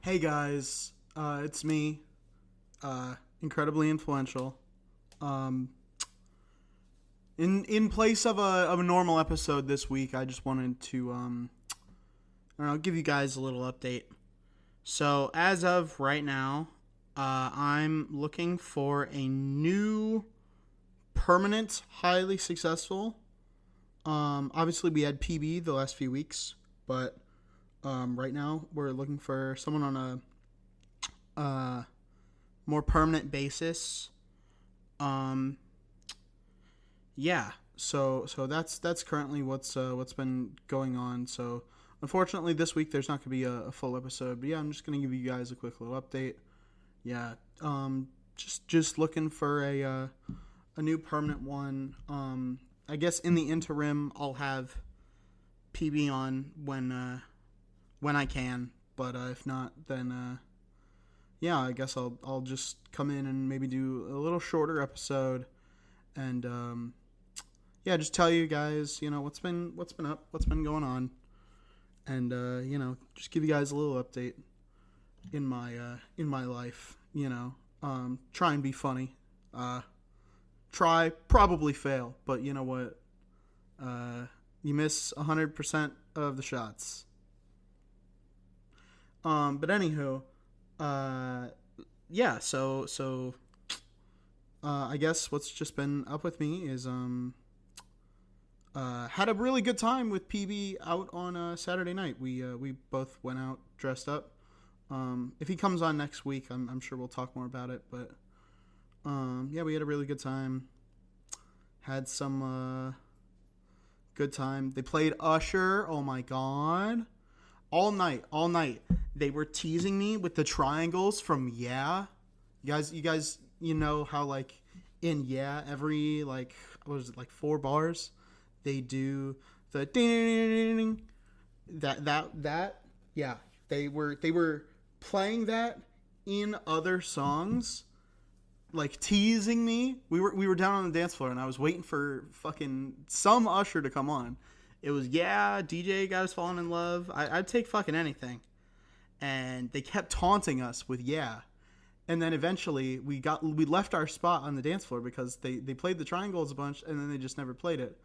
Hey guys, it's me, incredibly influential. Um, in place of a normal episode this week, I just wanted to I don't know, give you guys a little update. So as of right now, I'm looking for a new permanent, highly successful. Obviously we had PB the last few weeks, but right now we're looking for someone on a more permanent basis. Um, yeah. So that's currently what's been going on. So unfortunately, this week there's not gonna be a full episode. But yeah, I'm just gonna give you guys a quick little update. Yeah. Just looking for a new permanent one. I guess in the interim, I'll have PB on when I can. But if not, then yeah, I guess I'll just come in and maybe do a little shorter episode, and yeah, just tell you guys, what's been up, what's been going on, and just give you guys a little update in my life. Try and be funny. Try, probably fail, but you know what? You miss 100% of the shots. But anywho, uh, yeah. I guess what's just been up with me is had a really good time with PB out on Saturday night. We both went out dressed up. If he comes on next week, I'm sure we'll talk more about it. But yeah, we had a really good time. Had some good time. They played Usher. Oh my god. All night. They were teasing me with the triangles from Yeah. You guys, you know how like in Yeah, every like what was it, like 4 bars, they do the ding ding ding ding. That yeah. They were playing that in other songs, like teasing me. We were down on the dance floor and I was waiting for fucking some Usher to come on. It was Yeah, DJ got us falling in love. I'd take fucking anything. And they kept taunting us with Yeah. And then eventually we left our spot on the dance floor because they played the triangles a bunch and then they just never played it.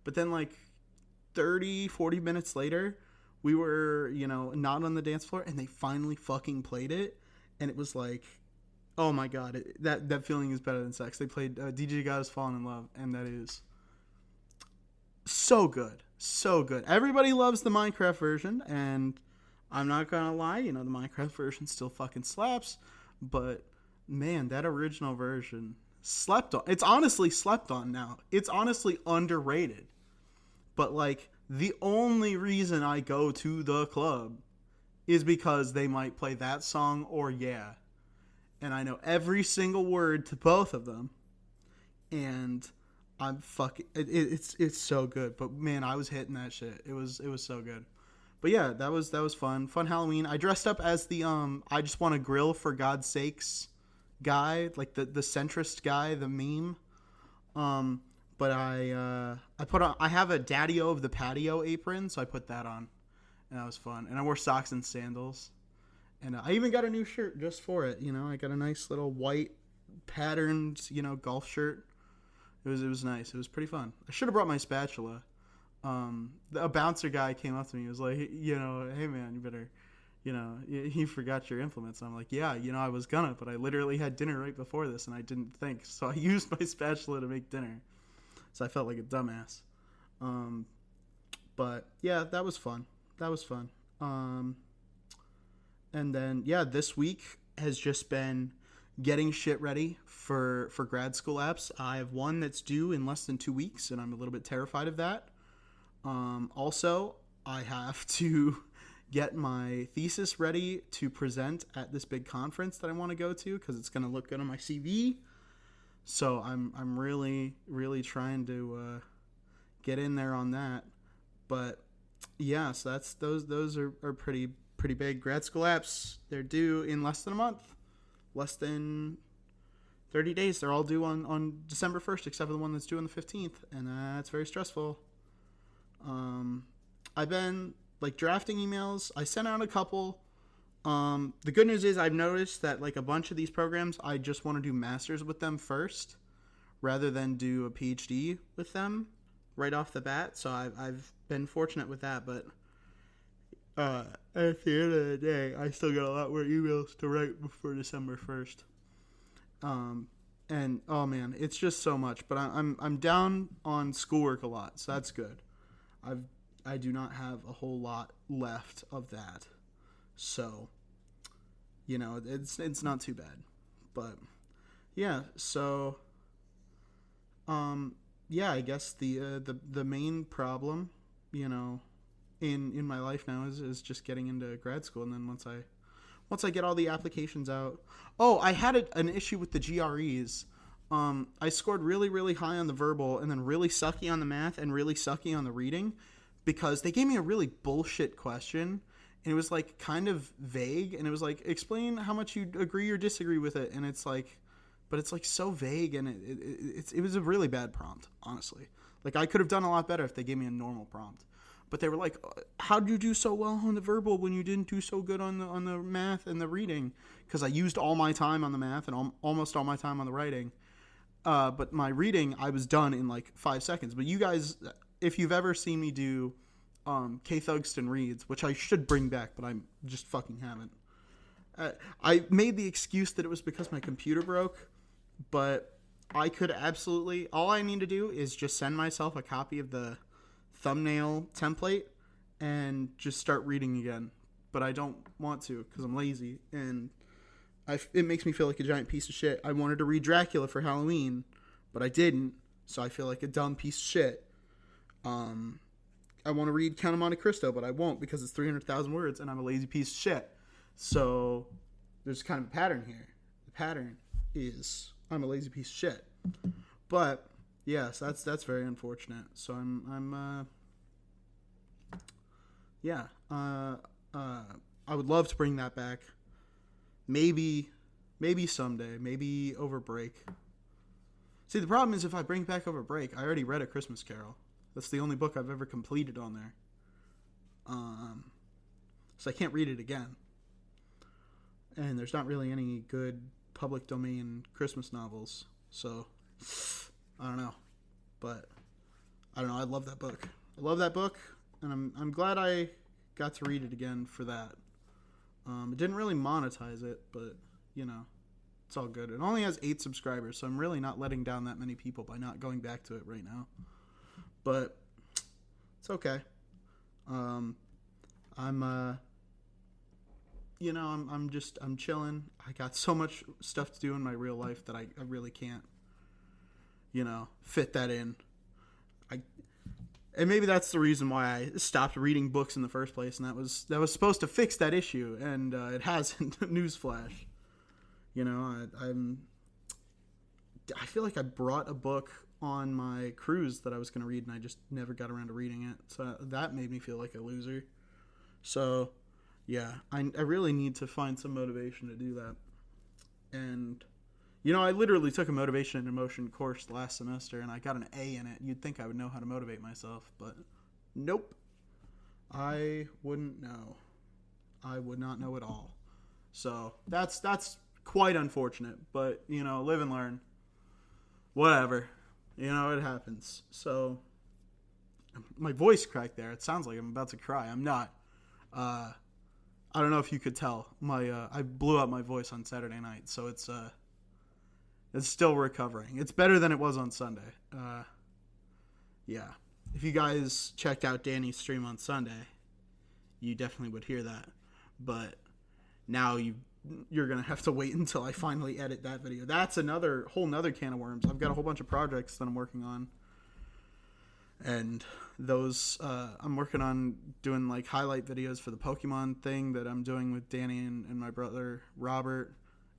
But then like 30-40 minutes later, we were, not on the dance floor and they finally fucking played it. And it was like, oh my god, that feeling is better than sex. They played DJ Got Us Falling in Love, and that is so good. So good. Everybody loves the Minecraft version, and I'm not gonna lie, the Minecraft version still fucking slaps, but man, that original version slept on. It's honestly slept on now. It's honestly underrated. But like the only reason I go to the club is because they might play that song or Yeah. And I know every single word to both of them. And I'm fucking it's so good. But man, I was hitting that shit. It was so good. But yeah, that was fun. Fun Halloween. I dressed up as the I just want to grill for God's sakes guy, like the centrist guy, the meme. But I have a Daddy-O of the Patio apron, so I put that on. And that was fun. And I wore socks and sandals. And I even got a new shirt just for it. I got a nice little white patterned, golf shirt. It was nice. It was pretty fun. I should have brought my spatula. A bouncer guy came up to me. He was like, hey man, you better, you forgot your implements. And I'm like, yeah, I was gonna, but I literally had dinner right before this and I didn't think. So I used my spatula to make dinner. So I felt like a dumbass. But yeah, that was fun. And then yeah, this week has just been getting shit ready for grad school apps. I have one that's due in less than 2 weeks, and I'm a little bit terrified of that. Also, I have to get my thesis ready to present at this big conference that I want to go to because it's going to look good on my CV. So I'm really trying to get in there on that. But yeah, so those are pretty big. Grad school apps, they're due in less than a month, less than 30 days. They're all due on December 1st, except for the one that's due on the 15th, and that's very stressful. I've been like drafting emails. I sent out a couple The good news is I've noticed that like a bunch of these programs, I just want to do masters with them first, rather than do a PhD with them right off the bat. So I've been fortunate with that, but at the end of the day, I still got a lot more emails to write before December 1st. And oh man, it's just so much. But I'm down on schoolwork a lot, so that's good. I do not have a whole lot left of that, so it's not too bad. But yeah, so yeah, I guess the main problem, in my life now is just getting into grad school, and then once I get all the applications out. Oh, I had an issue with the GREs. I scored really, really high on the verbal and then really sucky on the math and really sucky on the reading because they gave me a really bullshit question. And it was like kind of vague. And it was like, explain how much you agree or disagree with it. And it's like, but it's like so vague. And it was a really bad prompt, honestly. Like I could have done a lot better if they gave me a normal prompt. But they were like, how did you do so well on the verbal when you didn't do so good on the math and the reading? Because I used all my time on the math and almost all my time on the writing. But my reading, I was done in like 5 seconds. But you guys, if you've ever seen me do K. Thugston Reads, which I should bring back, but I just fucking haven't. I made the excuse that it was because my computer broke, but I could absolutely, all I need to do is just send myself a copy of the thumbnail template and just start reading again. But I don't want to because I'm lazy, and it makes me feel like a giant piece of shit. I wanted to read Dracula for Halloween, but I didn't, so I feel like a dumb piece of shit. I want to read Count of Monte Cristo, but I won't because it's 300,000 words, and I'm a lazy piece of shit. So there's kind of a pattern here. The pattern is I'm a lazy piece of shit. But yes, that's very unfortunate. So I would love to bring that back. Maybe someday. Maybe over break. See, the problem is if I bring it back over break, I already read A Christmas Carol. That's the only book I've ever completed on there. So I can't read it again. And there's not really any good public domain Christmas novels. So I don't know. But I don't know. I love that book. And I'm glad I got to read it again for that. It didn't really monetize it, but it's all good. It only has 8 subscribers, so I'm really not letting down that many people by not going back to it right now. But it's okay. I'm chilling. I got so much stuff to do in my real life that I really can't, fit that in. And maybe that's the reason why I stopped reading books in the first place, and that was supposed to fix that issue, and it hasn't. Newsflash. I feel like I brought a book on my cruise that I was going to read, and I just never got around to reading it. So that made me feel like a loser. So, yeah, I really need to find some motivation to do that. And, I literally took a motivation and emotion course last semester, and I got an A in it. You'd think I would know how to motivate myself, but nope. I wouldn't know. I would not know at all. So that's quite unfortunate, but, live and learn. Whatever. It happens. So, my voice cracked there. It sounds like I'm about to cry. I'm not. I don't know if you could tell. I blew out my voice on Saturday night, so it's still recovering. It's better than it was on Sunday. Yeah. If you guys checked out Danny's stream on Sunday, you definitely would hear that. But now you're going to have to wait until I finally edit that video. That's whole nother can of worms. I've got a whole bunch of projects that I'm working on. And those, I'm working on doing like highlight videos for the Pokemon thing that I'm doing with Danny and my brother Robert.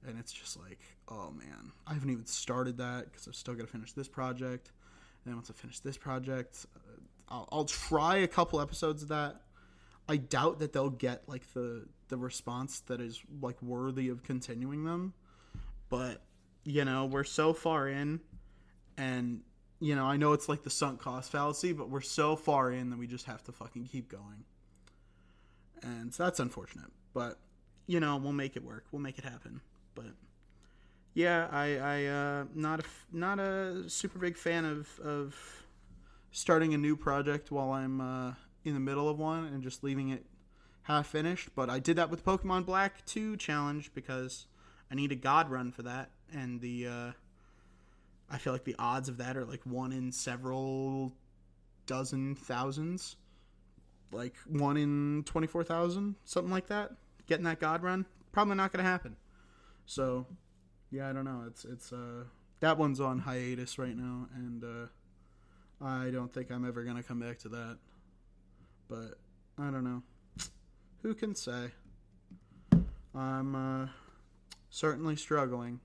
And it's just like, oh man, I haven't even started that because I've still got to finish this project. And then once I finish this project, I'll try a couple episodes of that. I doubt that they'll get like the response that is like worthy of continuing them. But, we're so far in, and, I know it's like the sunk cost fallacy, but we're so far in that we just have to fucking keep going. And so that's unfortunate. But, we'll make it work. We'll make it happen. But yeah, I not a super big fan of starting a new project while I'm in the middle of one and just leaving it half finished. But I did that with Pokemon Black 2 challenge because I need a god run for that, and I feel like the odds of that are like 1 in several dozen thousands, like 1 in 24,000, something like that. Getting that god run, probably not going to happen. So, yeah, I don't know. It's that one's on hiatus right now, and I don't think I'm ever going to come back to that. But I don't know. Who can say? I'm certainly struggling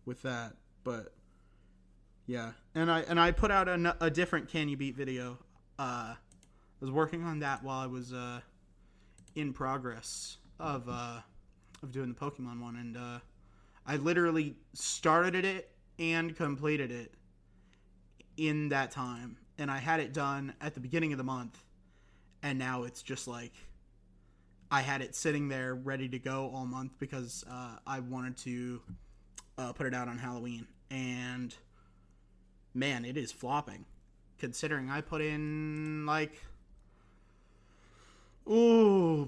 with that, but yeah. And I put out a different Can You Beat video. I was working on that while I was in progress of doing the Pokemon one, and I literally started it and completed it in that time, and I had it done at the beginning of the month, and now it's just like I had it sitting there ready to go all month because I wanted to put it out on Halloween, and man, it is flopping, considering I put in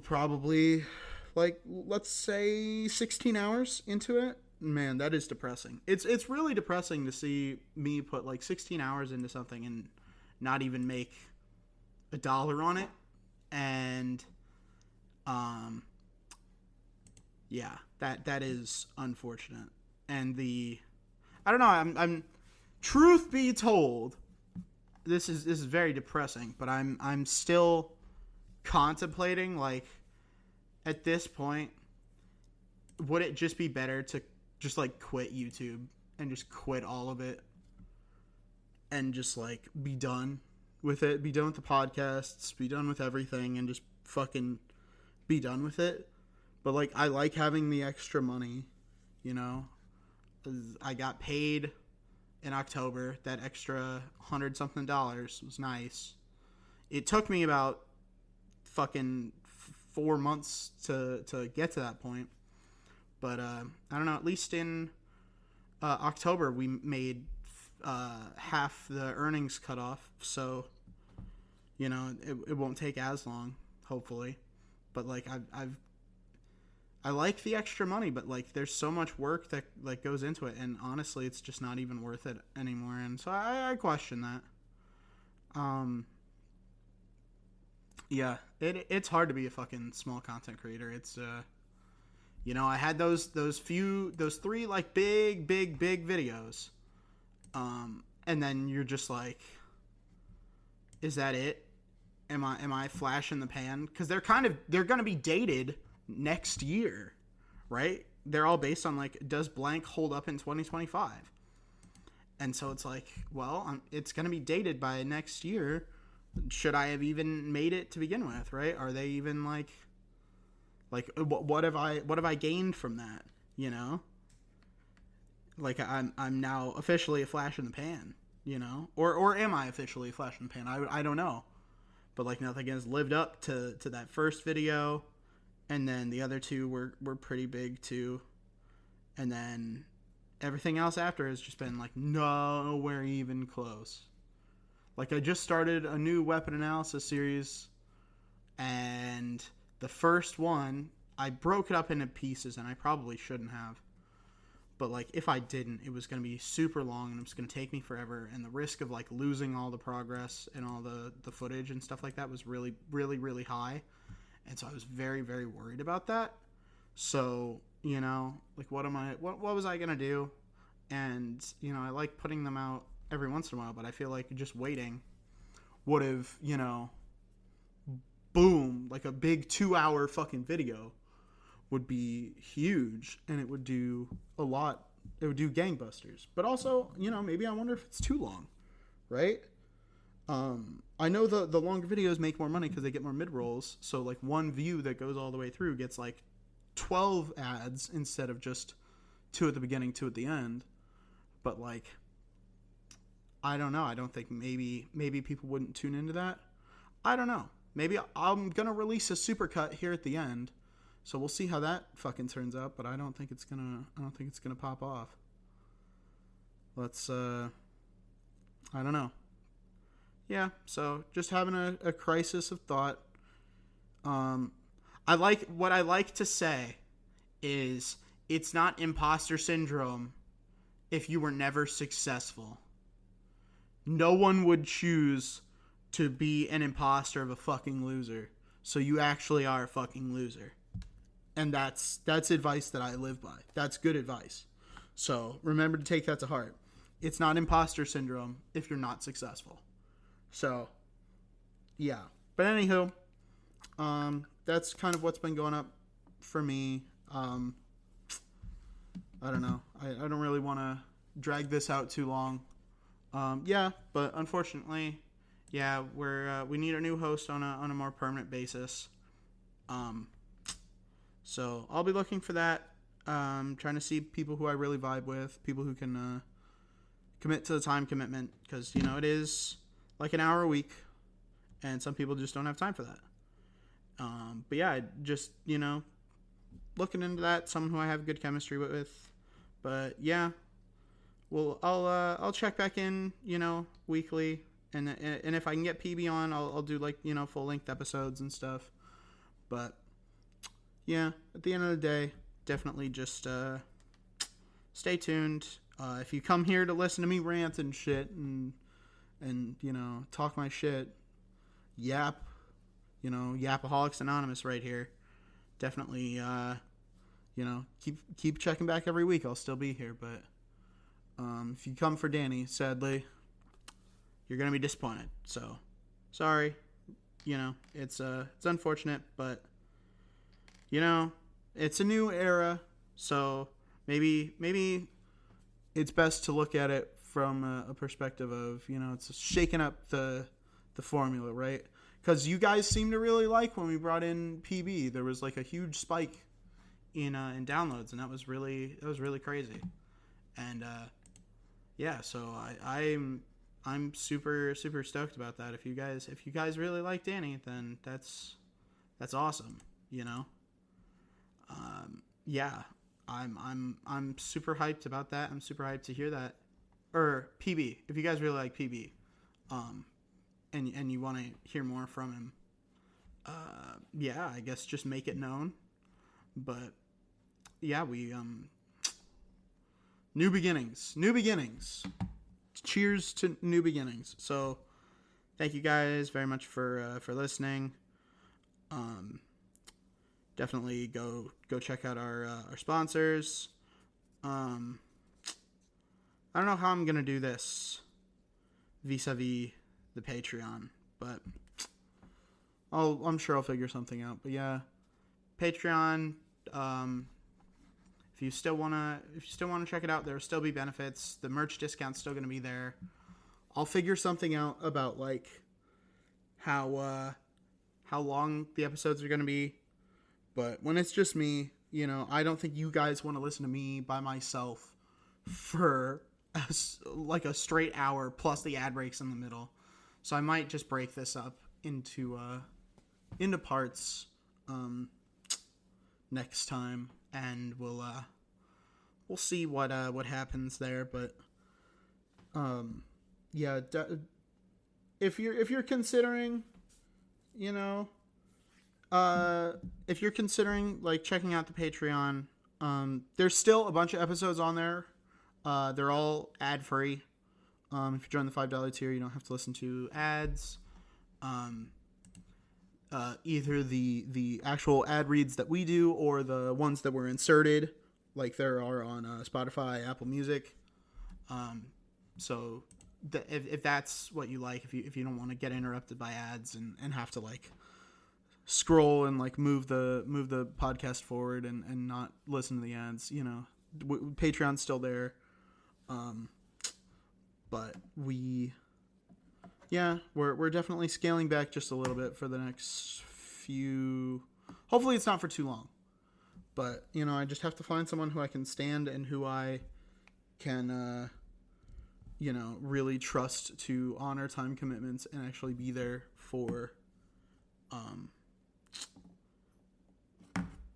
probably let's say 16 hours into it. Man, that is depressing. It's really depressing to see me put 16 hours into something and not even make $1 on it. And yeah, that is unfortunate. And I don't know, I'm truth be told, this is very depressing, but I'm still contemplating, at this point, would it just be better to just quit YouTube and just quit all of it and just be done with it, be done with the podcasts, be done with everything, and just fucking be done with it? But I like having the extra money, I got paid in October. That extra $100-something was nice. It took me about fucking 4 months to get to that point. But I don't know, at least in October we made half the earnings cut off, so it won't take as long, hopefully. But I like the extra money, but there's so much work that goes into it, and honestly it's just not even worth it anymore, and so I question that. Yeah, it's hard to be a fucking small content creator. It's I had those 3 big videos, and then you're just is that it? Am I flash in the pan? Because they're gonna be dated next year, right? They're all based on does blank hold up in 2025? And so it's it's gonna be dated by next year. Should I have even made it to begin with, right? Are they even what have I gained from that? I'm now officially a flash in the pan, or am I officially a flash in the pan? I don't know, but nothing has lived up to that first video, and then the other 2 were pretty big too, and then everything else after has just been nowhere even close. I just started a new weapon analysis series, and the first one, I broke it up into pieces, and I probably shouldn't have. But, if I didn't, it was going to be super long, and it was going to take me forever, and the risk of, losing all the progress and all the footage and stuff like that was really, really, really high. And so I was very, very worried about that. So, what was I going to do? And, I like putting them out every once in a while, but I feel like just waiting would have, boom, a big 2-hour fucking video would be huge, and it would do a lot. It would do gangbusters. But also, maybe I wonder if it's too long, right? I know the longer videos make more money because they get more mid-rolls, so one view that goes all the way through gets 12 ads instead of just 2 at the beginning, 2 at the end. But I don't know. I don't think maybe people wouldn't tune into that. I don't know. Maybe I'm going to release a supercut here at the end So we'll see how that fucking turns out, but I don't think it's gonna pop off. I don't know. Yeah, so just having a crisis of thought. What I like to say is it's not imposter syndrome if you were never successful. No one would choose to be an imposter of a fucking loser. So you actually are a fucking loser. And that's advice that I live by. That's good advice. So remember to take that to heart. It's not imposter syndrome if you're not successful. So, yeah. But anywho, that's kind of what's been going up for me. I don't know. I don't really want to drag this out too long. Yeah, but unfortunately, yeah, we need a new host on a more permanent basis. So I'll be looking for that. Trying to see people who I really vibe with, people who can commit to the time commitment, because it is like an hour a week, and some people just don't have time for that. But yeah, just looking into that, someone who I have good chemistry with. But yeah, well, I'll check back in, weekly, and if I can get PB on, I'll do like full length episodes and stuff. But yeah, at the end of the day, definitely just stay tuned. If you come here to listen to me rant and shit and talk my shit, yap, Yapaholics Anonymous right here. Definitely, keep checking back every week. I'll still be here, but if you come for Danny, sadly, you're gonna be disappointed. So, sorry. It's unfortunate, but it's a new era. So maybe it's best to look at it from a perspective of it's shaking up the formula, right? Because you guys seem to really like when we brought in PB. There was like a huge spike in downloads, and that was really crazy. And yeah, so I'm super stoked about that. If you guys really like Danny, then that's awesome. Yeah, I'm super hyped about that. I'm super hyped to hear that. Or PB, if you guys really like PB, and you want to hear more from him, yeah, I guess just make it known. But yeah, we new beginnings. Cheers to new beginnings. So thank you guys very much for listening. Definitely go check out our sponsors. I don't know how I'm gonna do this vis-a-vis the Patreon, but I'm sure I'll figure something out. But yeah, Patreon. If you still wanna check it out, there will still be benefits. The merch discount's still gonna be there. I'll figure something out about like how long the episodes are gonna be. But when it's just me, I don't think you guys want to listen to me by myself for like a straight hour plus the ad breaks in the middle. So I might just break this up into parts next time, and we'll see what happens there. But yeah, if you're considering, if you're considering like checking out the Patreon, there's still a bunch of episodes on there. They're all ad free. If you join the $5 tier, you don't have to listen to ads. Either the actual ad reads that we do or the ones that were inserted, like there are on Spotify, Apple Music. So if that's what you like, if you don't want to get interrupted by ads and have to like scroll and like move the podcast forward and not listen to the ads, Patreon's still there. But we're definitely scaling back just a little bit for the next few. Hopefully it's not for too long. But I just have to find someone who I can stand and who I can really trust to honor time commitments and actually be there for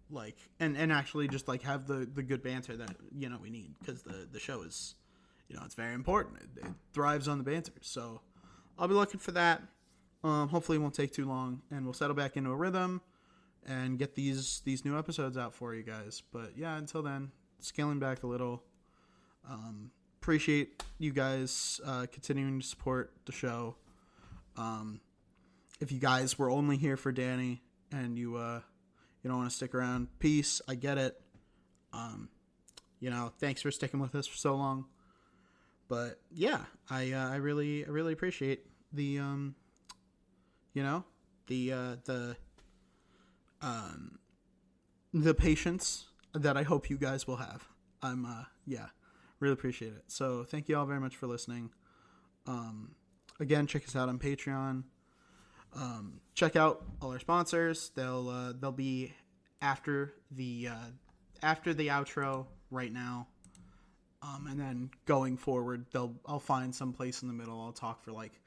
like, and actually just like have the good banter that, you know, we need, because the show is, you know, it's very important. It thrives on the banter. So I'll be looking for that. Hopefully it won't take too long, and we'll settle back into a rhythm and get these new episodes out for you guys. But yeah, until then, scaling back a little. Appreciate you guys continuing to support the show. If you guys were only here for Danny and you don't want to stick around, peace. I get it. You know, thanks for sticking with us for so long. But yeah, I really appreciate the the patience that I hope you guys will have. Really appreciate it. So thank you all very much for listening. Again, check us out on Patreon. Check out all our sponsors. They'll be after the outro right now. And then going forward, I'll find some place in the middle. I'll talk for like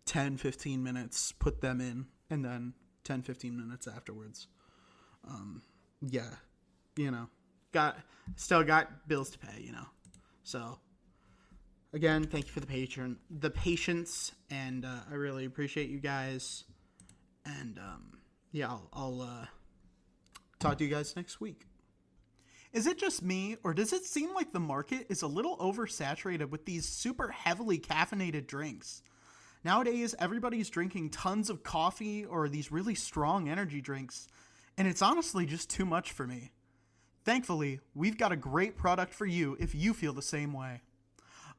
10-15 minutes, put them in, and then 10-15 minutes afterwards. You know, still got bills to pay, you know. So again, thank you for the patience, and I really appreciate you guys. And I'll talk to you guys next week. Is it just me, or does it seem like the market is a little oversaturated with these super heavily caffeinated drinks? Nowadays, everybody's drinking tons of coffee or these really strong energy drinks, and it's honestly just too much for me. Thankfully, we've got a great product for you if you feel the same way.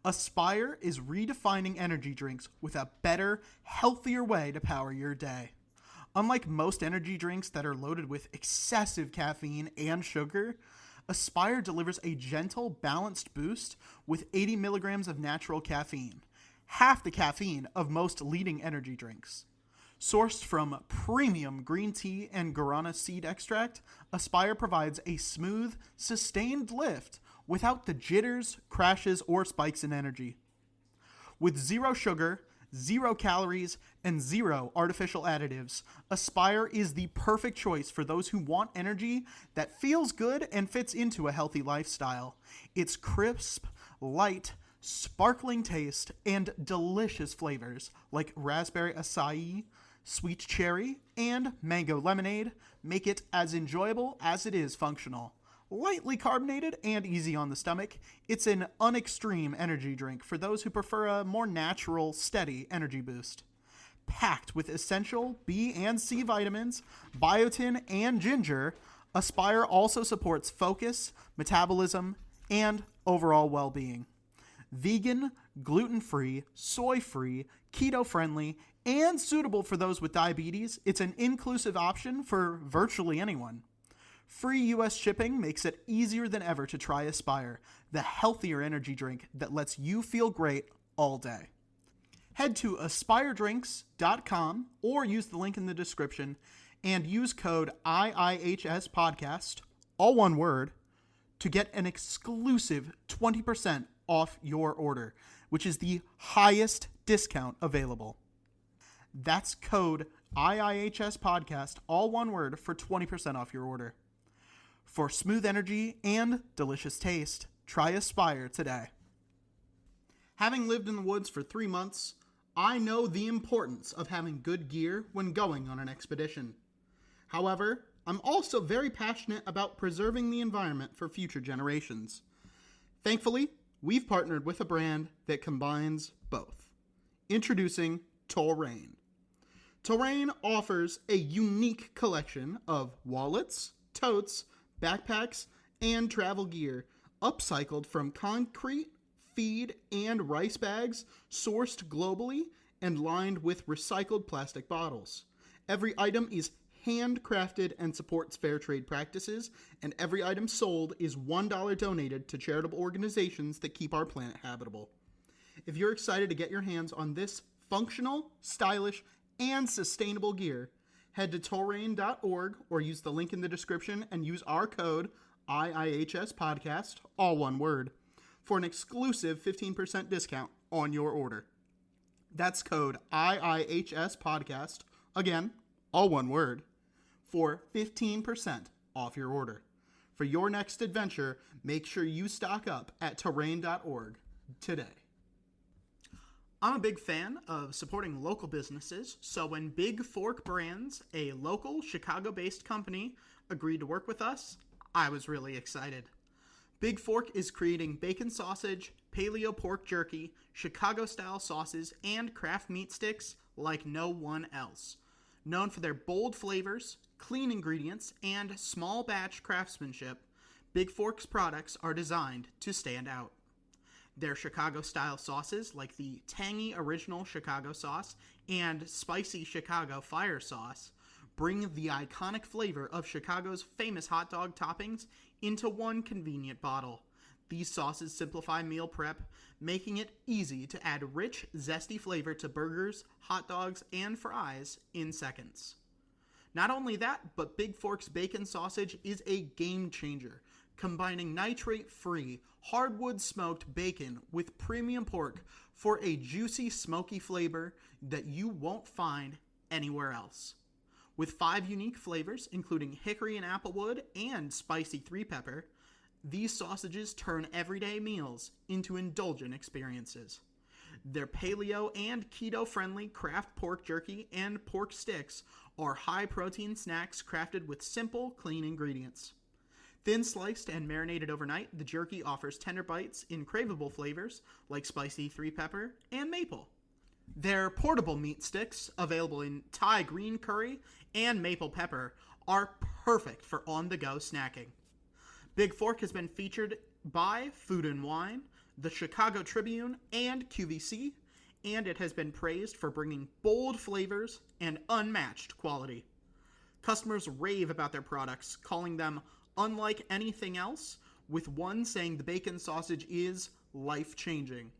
Aspire is redefining energy drinks with a better, healthier way to power your day. Unlike most energy drinks that are loaded with excessive caffeine and sugar, Aspire delivers a gentle, balanced boost with 80 milligrams of natural caffeine, half the caffeine of most leading energy drinks. Sourced from premium green tea and guarana seed extract, Aspire provides a smooth, sustained lift without the jitters, crashes, or spikes in energy. With zero sugar, 0 calories, and 0 artificial additives, Aspire is the perfect choice for those who want energy that feels good and fits into a healthy lifestyle. Its crisp, light, sparkling taste and delicious flavors like raspberry acai, sweet cherry, and mango lemonade make it as enjoyable as it is functional. Lightly carbonated and easy on the stomach, it's an unextreme energy drink for those who prefer a more natural, steady energy boost. Packed with essential B and C vitamins, biotin, and ginger, Aspire also supports focus, metabolism, and overall well-being. Vegan, gluten-free, soy-free, keto-friendly, and suitable for those with diabetes, it's an inclusive option for virtually anyone. Free U.S. shipping makes it easier than ever to try Aspire, the healthier energy drink that lets you feel great all day. Head to aspiredrinks.com or use the link in the description and use code IIHS podcast, all one word, to get an exclusive 20% off your order, which is the highest discount available. That's code IIHS podcast, all one word, for 20% off your order. For smooth energy and delicious taste, try Aspire today. Having lived in the woods for 3 months, I know the importance of having good gear when going on an expedition. However, I'm also very passionate about preserving the environment for future generations. Thankfully, we've partnered with a brand that combines both. Introducing Terrain. Terrain offers a unique collection of wallets, totes, backpacks, and travel gear, upcycled from concrete, feed, and rice bags, sourced globally, and lined with recycled plastic bottles. Every item is handcrafted and supports fair trade practices, and every item sold is $1 donated to charitable organizations that keep our planet habitable. If you're excited to get your hands on this functional, stylish, and sustainable gear, head to terrain.org or use the link in the description and use our code IIHS podcast, all one word, for an exclusive 15% discount on your order. That's code IIHS podcast, again, all one word, for 15% off your order. For your next adventure, make sure you stock up at terrain.org today. I'm a big fan of supporting local businesses, so when Big Fork Brands, a local Chicago-based company, agreed to work with us, I was really excited. Big Fork is creating bacon sausage, paleo pork jerky, Chicago-style sauces, and craft meat sticks like no one else. Known for their bold flavors, clean ingredients, and small batch craftsmanship, Big Fork's products are designed to stand out. Their Chicago-style sauces, like the tangy original Chicago sauce and spicy Chicago fire sauce, bring the iconic flavor of Chicago's famous hot dog toppings into one convenient bottle. These sauces simplify meal prep, making it easy to add rich, zesty flavor to burgers, hot dogs, and fries in seconds. Not only that, but Big Fork's bacon sausage is a game changer, combining nitrate-free, hardwood smoked bacon with premium pork for a juicy, smoky flavor that you won't find anywhere else. With 5 unique flavors, including hickory and applewood and spicy 3-pepper, these sausages turn everyday meals into indulgent experiences. Their paleo and keto-friendly craft pork jerky and pork sticks are high-protein snacks crafted with simple, clean ingredients. Thin sliced and marinated overnight, the jerky offers tender bites in craveable flavors like spicy 3-pepper and maple. Their portable meat sticks, available in Thai green curry and maple pepper, are perfect for on-the-go snacking. Big Fork has been featured by Food & Wine, the Chicago Tribune, and QVC, and it has been praised for bringing bold flavors and unmatched quality. Customers rave about their products, calling them unlike anything else, with one saying the bacon sausage is life-changing.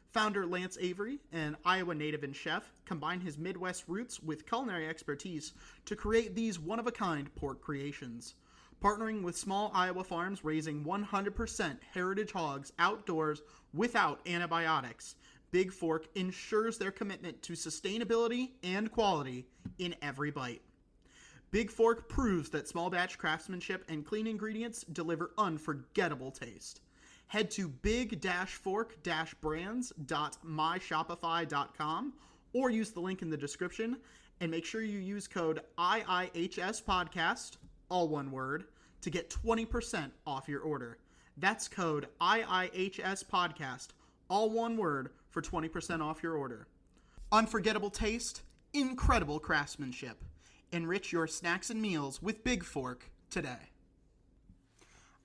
Founder Lance Avery, an Iowa native and chef, combined his Midwest roots with culinary expertise to create these one-of-a-kind pork creations. Partnering with small Iowa farms raising 100% heritage hogs outdoors without antibiotics, Big Fork ensures their commitment to sustainability and quality in every bite. Big Fork proves that small batch craftsmanship and clean ingredients deliver unforgettable taste. Head to big-fork-brands.myshopify.com or use the link in the description and make sure you use code IIHS podcast, all one word, to get 20% off your order. That's code IIHS podcast, all one word, for 20% off your order. Unforgettable taste, incredible craftsmanship. Enrich your snacks and meals with Big Fork today.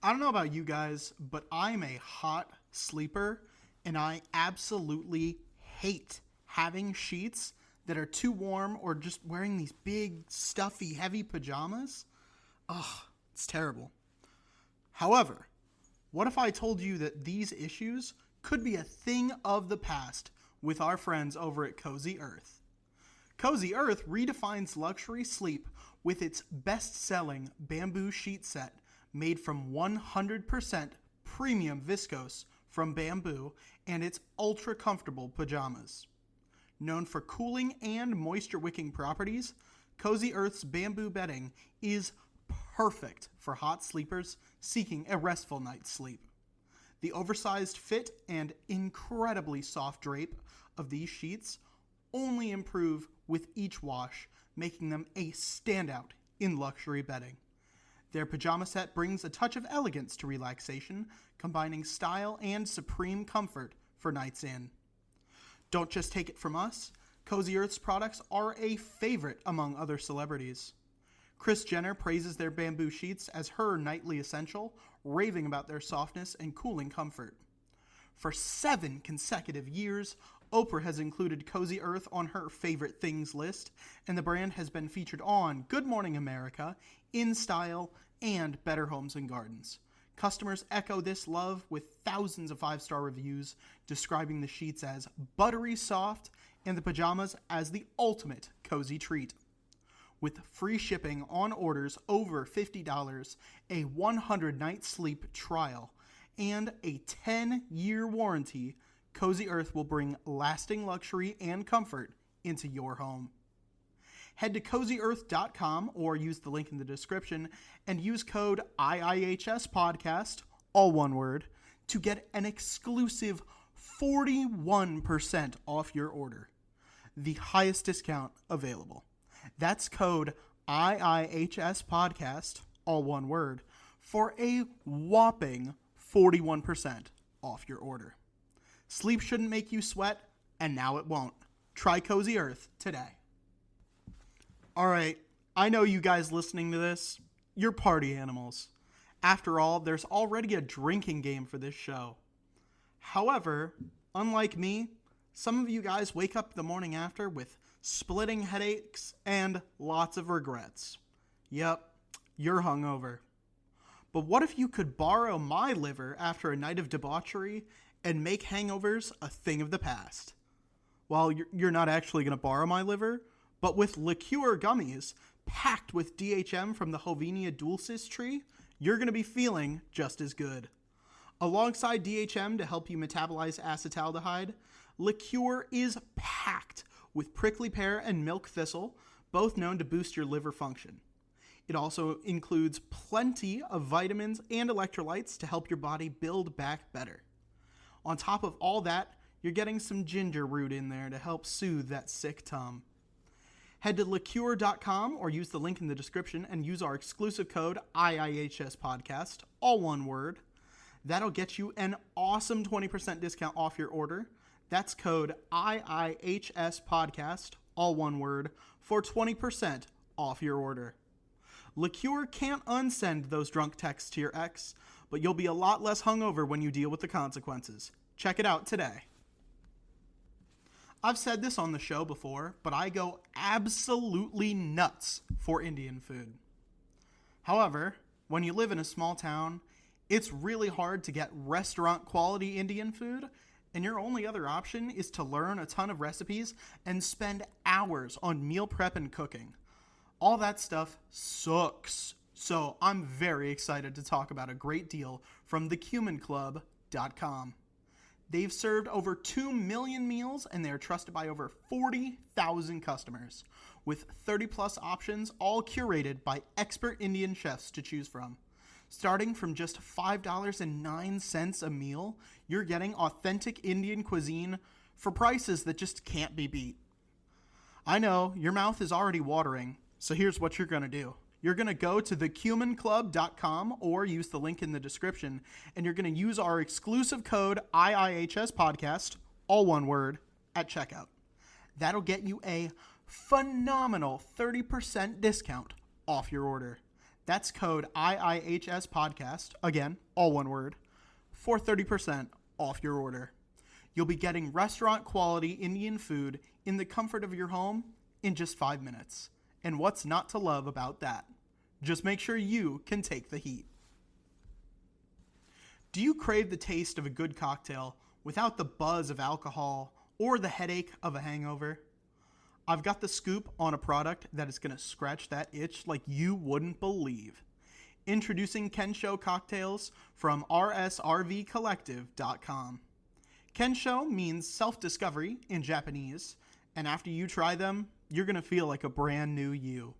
I don't know about you guys, but I'm a hot sleeper, and I absolutely hate having sheets that are too warm or just wearing these big, stuffy, heavy pajamas. Ugh, it's terrible. However, what if I told you that these issues could be a thing of the past with our friends over at Cozy Earth? Cozy Earth redefines luxury sleep with its best-selling bamboo sheet set made from 100% premium viscose from bamboo and its ultra-comfortable pajamas. Known for cooling and moisture-wicking properties, Cozy Earth's bamboo bedding is perfect for hot sleepers seeking a restful night's sleep. The oversized fit and incredibly soft drape of these sheets only improve with each wash, making them a standout in luxury bedding. Their pajama set brings a touch of elegance to relaxation, combining style and supreme comfort for nights in. Don't just take it from us, Cozy Earth's products are a favorite among other celebrities. Kris Jenner praises their bamboo sheets as her nightly essential, raving about their softness and cooling comfort. For 7 consecutive years, Oprah has included Cozy Earth on her favorite things list, and the brand has been featured on Good Morning America, In Style, and Better Homes and Gardens. Customers echo this love with thousands of 5-star reviews describing the sheets as buttery soft and the pajamas as the ultimate cozy treat. With free shipping on orders over $50, a 100-night sleep trial, and a 10-year warranty, Cozy Earth will bring lasting luxury and comfort into your home. Head to cozyearth.com or use the link in the description and use code IIHS podcast, all one word, to get an exclusive 41% off your order. The highest discount available. That's code IIHS podcast, all one word, for a whopping 41% off your order. Sleep shouldn't make you sweat, and now it won't. Try Cozy Earth today. All right, I know you guys listening to this, you're party animals. After all, there's already a drinking game for this show. However, unlike me, some of you guys wake up the morning after with splitting headaches and lots of regrets. Yep, you're hungover. But what if you could borrow my liver after a night of debauchery and make hangovers a thing of the past? Well, you're not actually going to borrow my liver, but with liqueur gummies packed with DHM from the Hovenia dulcis tree, you're going to be feeling just as good. Alongside DHM to help you metabolize acetaldehyde, liqueur is packed with prickly pear and milk thistle, both known to boost your liver function. It also includes plenty of vitamins and electrolytes to help your body build back better. On top of all that, you're getting some ginger root in there to help soothe that sick tum. Head to liqueur.com or use the link in the description and use our exclusive code IIHS podcast, all one word. That'll get you an awesome 20% discount off your order. That's code IIHS podcast, all one word, for 20% off your order. Liqueur can't unsend those drunk texts to your ex, but you'll be a lot less hungover when you deal with the consequences. Check it out today. I've said this on the show before, but I go absolutely nuts for Indian food. However, when you live in a small town, it's really hard to get restaurant quality Indian food, and your only other option is to learn a ton of recipes and spend hours on meal prep and cooking. All that stuff sucks. So I'm very excited to talk about a great deal from thecuminclub.com. They've served over 2 million meals and they're trusted by over 40,000 customers with 30 plus options, all curated by expert Indian chefs to choose from. Starting from just $5.09 a meal, you're getting authentic Indian cuisine for prices that just can't be beat. I know, your mouth is already watering, so here's what you're going to do. You're going to go to thecuminclub.com or use the link in the description, and you're going to use our exclusive code IIHS podcast, all one word, at checkout. That'll get you a phenomenal 30% discount off your order. That's code IIHS podcast, again, all one word, for 30% off your order. You'll be getting restaurant quality Indian food in the comfort of your home in just 5 minutes. And what's not to love about that? Just make sure you can take the heat. Do you crave the taste of a good cocktail without the buzz of alcohol or the headache of a hangover? I've got the scoop on a product that is going to scratch that itch like you wouldn't believe. Introducing Kensho cocktails from rsrvcollective.com. Kensho means self-discovery in Japanese, and after you try them, you're going to feel like a brand new you.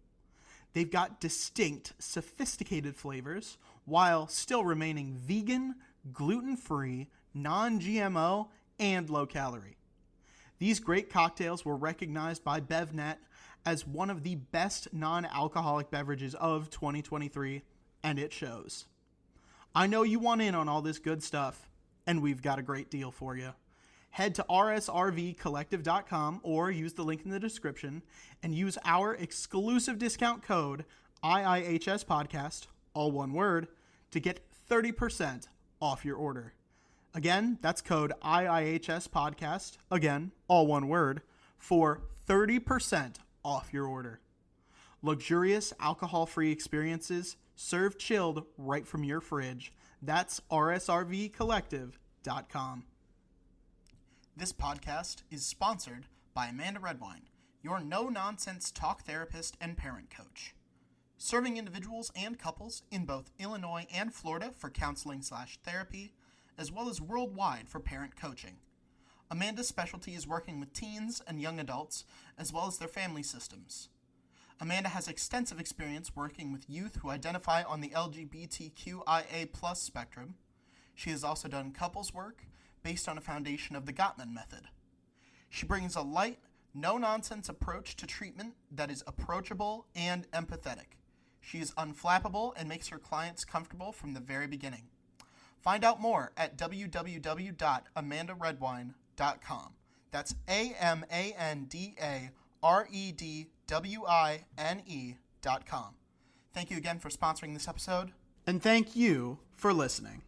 They've got distinct, sophisticated flavors while still remaining vegan, gluten-free, non-GMO, and low-calorie. These great cocktails were recognized by BevNet as one of the best non-alcoholic beverages of 2023, and it shows. I know you want in on all this good stuff, and we've got a great deal for you. Head to rsrvcollective.com or use the link in the description and use our exclusive discount code IIHS podcast, all one word, to get 30% off your order. Again, that's code IIHS podcast, again, all one word, for 30% off your order. Luxurious alcohol-free experiences served chilled right from your fridge. That's rsrvcollective.com. This podcast is sponsored by Amanda Redwine, your no-nonsense talk therapist and parent coach. Serving individuals and couples in both Illinois and Florida for counseling/therapy, as well as worldwide for parent coaching. Amanda's specialty is working with teens and young adults, as well as their family systems. Amanda has extensive experience working with youth who identify on the LGBTQIA+ spectrum. She has also done couples work based on a foundation of the Gottman method. She brings a light, no-nonsense approach to treatment that is approachable and empathetic. She is unflappable and makes her clients comfortable from the very beginning. Find out more at www.amandaredwine.com. That's AmandaRedwine.com. Thank you again for sponsoring this episode. And thank you for listening.